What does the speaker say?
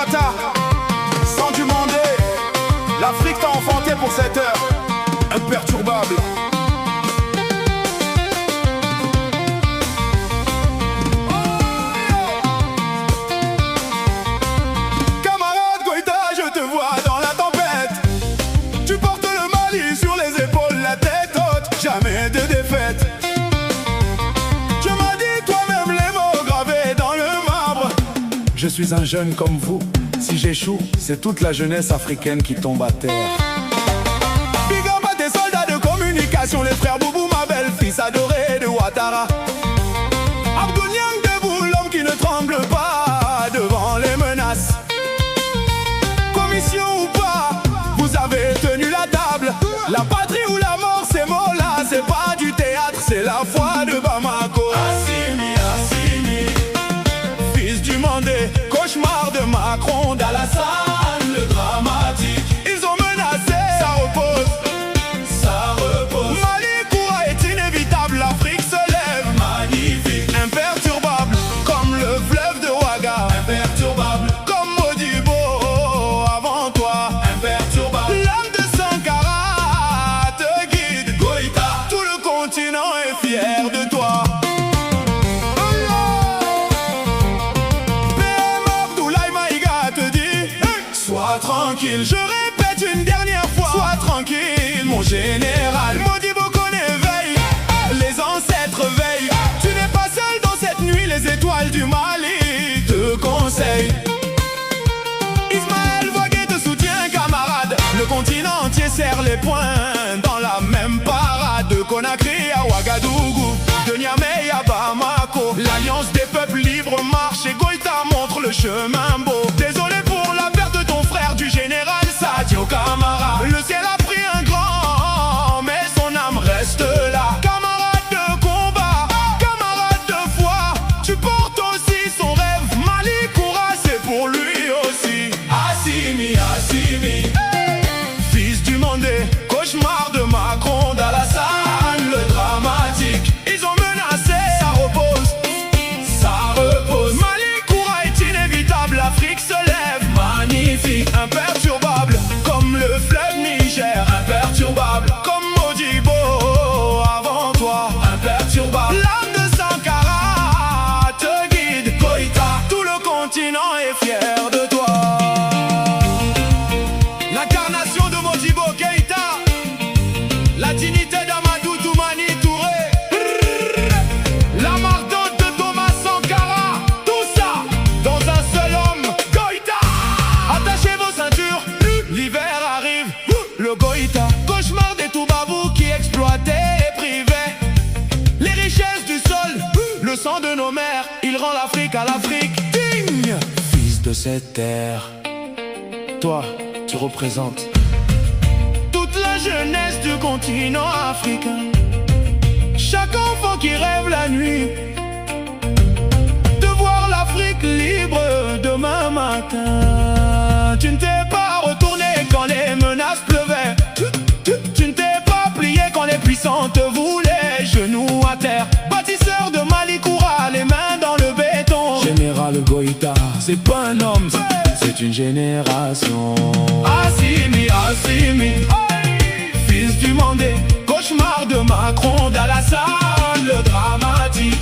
Ouattara, sans du Mandé, l'Afrique t'a enfanté pour cette heure, imperturbable. Camarade Goïta, je te vois dans la tempête. Tu portes le Mali sur les épaules, la tête haute, jamais de défaite. Tu m'as dit toi-même les mots gravés dans le marbre. Je suis un jeune comme vous. Si j'échoue, c'est toute la jeunesse africaine qui tombe à terre. Big up à tes soldats de communication, les frères Boubou, ma belle, fils adoré de Ouattara. Abdou Niang debout, l'homme qui ne tremble pas devant les menaces. Commission ou pas, vous avez tenu la table. La patrie ou la mort, ces mots-là, c'est pas du théâtre, c'est la foi de Bamako. Assimi, Assimi, fils du Mandé, cauchemar de Macron, d'Alassane, le dramatique. Ils ont menacé, ça repose, ça repose. Mali Koura est inévitable, l'Afrique se lève, magnifique, imperturbable, comme le fleuve de Ouaga, imperturbable, comme Modibo avant toi, imperturbable. L'âme de Sankara te guide, Goïta, tout le continent est fier de toi. Sois tranquille, je répète une dernière fois. Sois tranquille, mon général. Modibo connaît veille, les ancêtres veillent. Tu n'es pas seul dans cette nuit, les étoiles du Mali te conseillent. Ismaël Vogué te soutient, camarade. Le continent entier serre les poings dans la même parade. De Conakry à Ouagadougou, de Niamey à Bamako, l'alliance des peuples libres marche et Goïta montre le chemin beau. Désolé pour la perte de ton frère, du général Sadio Camara. Le ciel a pris un grand, mais son âme reste là. Camarade de combat, camarade de foi, tu portes aussi son rêve. Mali Koura, c'est pour lui aussi. Assimi, Assimi, fils du Mandé, cauchemar de Macron, d'Alassane, le dramatique. Ils ont menacé, ça repose, ça repose. Mali Koura est inévitable, l'Afrique se lève, magnifique, imperturbable, comme le fleuve Niger, imperturbable, comme Modibo avant toi, imperturbable. L'âme de Sankara te guide, Goïta, tout le continent est fier de toi. L'incarnation de Modibo Keïta, la dignité d'Amadou Toumani Touré, la mardante de Thomas Sankara, tout ça dans un seul homme, Goïta. Attachez vos ceintures, l'hiver arrive, le Goïta, cauchemar des Toubabous qui exploitaient et privaient les richesses du sol, le sang de nos mères, il rend l'Afrique à l'Afrique digne. Fils de cette terre, toi, tu représentes toute la jeunesse du continent africain. Chaque enfant qui rêve la nuit de voir l'Afrique libre demain matin. Tu ne t'es pas retourné quand les menaces pleuvaient. Tu ne t'es pas plié quand les puissants te voulaient. Genoux à terre, bâtisseur de Mali Koura, les mains dans le béton. Général Goïta, c'est pas un homme, c'est une génération. Assimi, Assimi, fils du Mandé, cauchemar de Macron, d'Alassane, le dramatique.